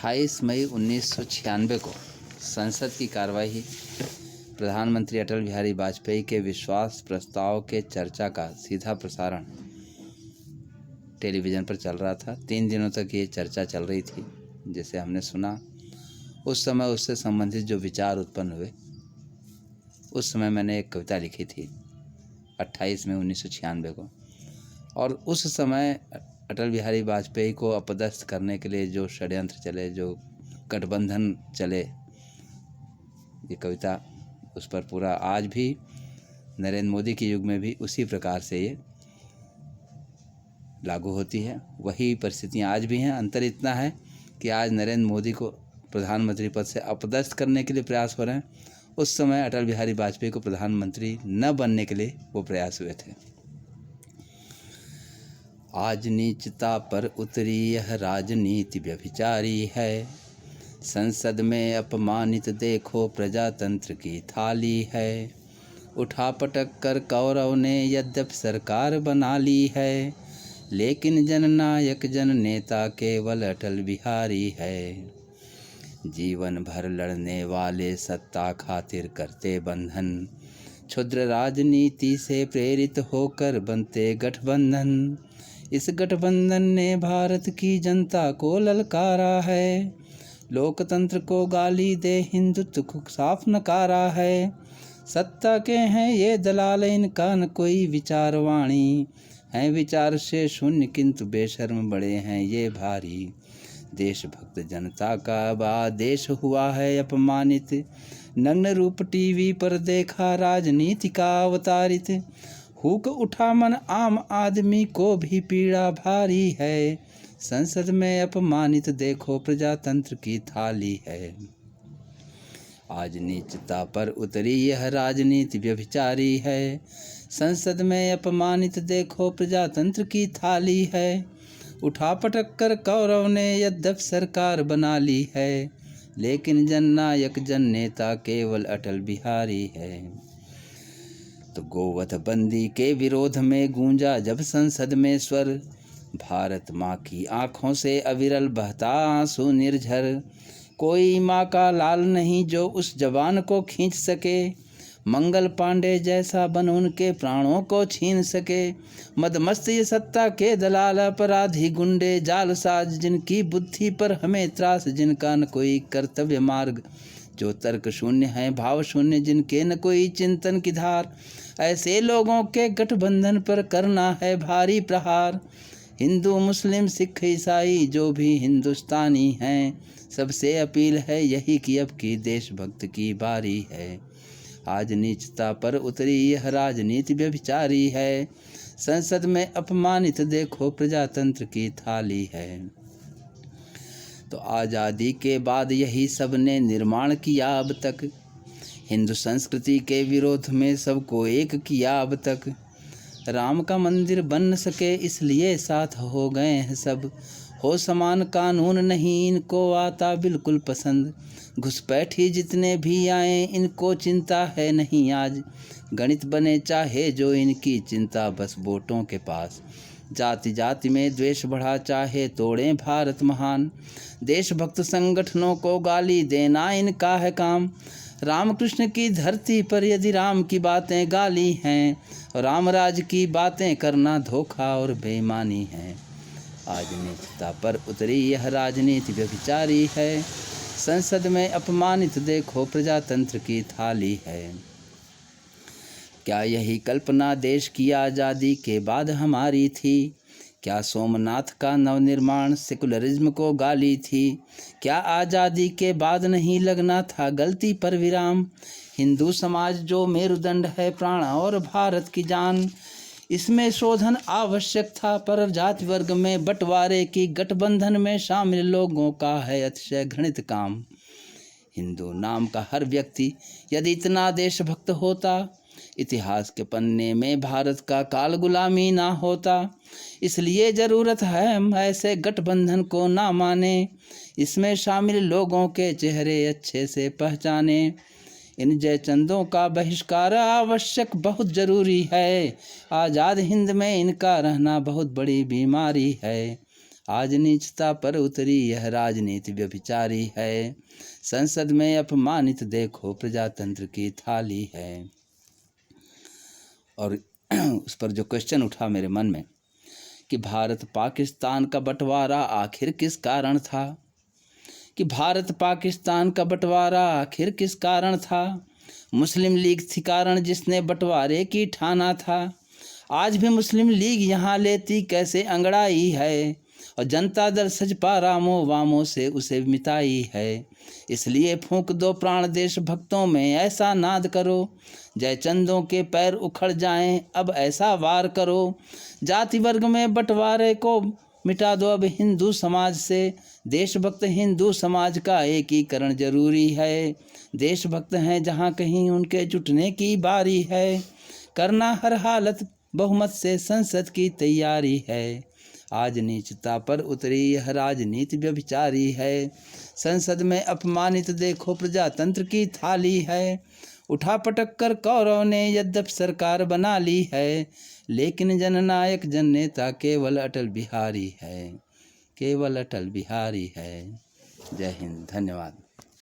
28 मई 1996 को संसद की कार्यवाही प्रधानमंत्री अटल बिहारी वाजपेयी के विश्वास प्रस्ताव के चर्चा का सीधा प्रसारण टेलीविज़न पर चल रहा था। 3 दिनों तक ये चर्चा चल रही थी। जैसे हमने सुना उस समय उससे संबंधित जो विचार उत्पन्न हुए, उस समय मैंने एक कविता लिखी थी 28 मई 1996 को। और उस समय अटल बिहारी वाजपेयी को अपदस्थ करने के लिए जो षड्यंत्र चले, जो गठबंधन चले, ये कविता उस पर पूरा आज भी नरेंद्र मोदी के युग में भी उसी प्रकार से ये लागू होती है। वही परिस्थितियाँ आज भी हैं। अंतर इतना है कि आज नरेंद्र मोदी को प्रधानमंत्री पद से अपदस्थ करने के लिए प्रयास हो रहे हैं। उस समय अटल बिहारी वाजपेयी को प्रधानमंत्री न बनने के लिए वो प्रयास हुए थे। आज नीचता पर उतरी यह राजनीति व्यभिचारी है, संसद में अपमानित देखो प्रजातंत्र की थाली है। उठा पटक कर कौरव ने यद्यपि सरकार बना ली है, लेकिन जननायक जननेता केवल अटल बिहारी है। जीवन भर लड़ने वाले सत्ता खातिर करते बंधन, क्षुद्र राजनीति से प्रेरित होकर बनते गठबंधन। इस गठबंधन ने भारत की जनता को ललकारा है, लोकतंत्र को गाली दे हिंदुत्व को साफ नकारा है। सत्ता के हैं ये दलाल, इनका न कोई विचारवाणी है, विचार से शून्य किंतु बेशर्म बड़े हैं ये भारी। देशभक्त जनता का बा देश हुआ है अपमानित, नग्न रूप टीवी पर देखा राजनीति का अवतारित। हुक उठा मन आम आदमी को भी पीड़ा भारी है, संसद में अपमानित देखो प्रजातंत्र की थाली है। आज नीचता पर उतरी यह राजनीति व्यभिचारी है, संसद में अपमानित देखो प्रजातंत्र की थाली है। उठा पटक कर कौरव ने यद्यपि सरकार बना ली है, लेकिन जननायक जननेता केवल अटल बिहारी है। तो गोवध बंदी के विरोध में गूंजा जब संसद में स्वर, भारत माँ की आँखों से अविरल बहता आंसू निर्झर। कोई माँ का लाल नहीं जो उस जवान को खींच सके, मंगल पांडे जैसा बन उनके प्राणों को छीन सके। मदमस्त ये सत्ता के दलाल अपराधी गुंडे जालसाज, जिनकी बुद्धि पर हमें त्रास, जिनका न कोई कर्तव्य मार्ग, जो तर्क शून्य है भाव शून्य, जिनके न कोई चिंतन की धार। ऐसे लोगों के गठबंधन पर करना है भारी प्रहार। हिंदू मुस्लिम सिख ईसाई जो भी हिंदुस्तानी हैं, सबसे अपील है यही कि अब की देशभक्त की बारी है। आज नीचता पर उतरी यह राजनीति व्यभिचारी है, संसद में अपमानित देखो प्रजातंत्र की थाली है। तो आज़ादी के बाद यही सब ने निर्माण किया अब तक, हिंदू संस्कृति के विरोध में सबको एक किया अब तक। राम का मंदिर बन न सके इसलिए साथ हो गए हैं सब, हो समान कानून नहीं इनको आता बिल्कुल पसंद। घुसपैठी जितने भी आए इनको चिंता है नहीं आज, गणित बने चाहे जो इनकी चिंता बस वोटों के पास। जाति जाति में द्वेष बढ़ा चाहे तोड़ें भारत महान, देशभक्त संगठनों को गाली देना इनका है काम। रामकृष्ण की धरती पर यदि राम की बातें गाली हैं, राम राज की बातें करना धोखा और बेईमानी है। आज नीचता पर उतरी यह राजनीति व्यभिचारी है, संसद में अपमानित देखो प्रजातंत्र की थाली है। क्या यही कल्पना देश की आज़ादी के बाद हमारी थी? क्या सोमनाथ का नवनिर्माण सेकुलरिज्म को गाली थी? क्या आज़ादी के बाद नहीं लगना था गलती पर विराम? हिंदू समाज जो मेरुदंड है प्राण और भारत की जान, इसमें शोधन आवश्यक था पर जाति वर्ग में बंटवारे की गठबंधन में शामिल लोगों का है अतिशय घृणित काम। हिंदू नाम का हर व्यक्ति यदि इतना देशभक्त होता, इतिहास के पन्ने में भारत का काल गुलामी ना होता। इसलिए ज़रूरत है हम ऐसे गठबंधन को ना माने, इसमें शामिल लोगों के चेहरे अच्छे से पहचाने। इन जयचंदों का बहिष्कार आवश्यक बहुत ज़रूरी है, आज़ाद हिंद में इनका रहना बहुत बड़ी बीमारी है। आज नीचता पर उतरी यह राजनीति व्यभिचारी है। संसद में अपमानित देखो प्रजातंत्र की थाली है। और उस पर जो क्वेश्चन उठा मेरे मन में कि भारत पाकिस्तान का बंटवारा आखिर किस कारण था, कि भारत पाकिस्तान का बंटवारा आखिर किस कारण था। मुस्लिम लीग थी कारण जिसने बंटवारे की ठाना था। आज भी मुस्लिम लीग यहाँ लेती कैसे अंगड़ाई है, और जनता दल सजपा रामो वामों से उसे मिटाई है। इसलिए फूंक दो प्राण देश भक्तों में ऐसा नाद करो, जय चंदों के पैर उखड़ जाएं अब ऐसा वार करो। जाति वर्ग में बंटवारे को मिटा दो अब हिंदू समाज से, देशभक्त हिंदू समाज का एकीकरण जरूरी है। देशभक्त हैं जहाँ कहीं उनके जुटने की बारी है, करना हर हालत बहुमत से संसद की तैयारी है। आज नीचता पर उतरी यह राजनीति व्यभिचारी है। संसद में अपमानित देखो प्रजातंत्र की थाली है। उठा पटक कर कौरव ने यद्यपि सरकार बना ली है, लेकिन जननायक जननेता केवल अटल बिहारी है, केवल अटल बिहारी है। जय हिंद, धन्यवाद।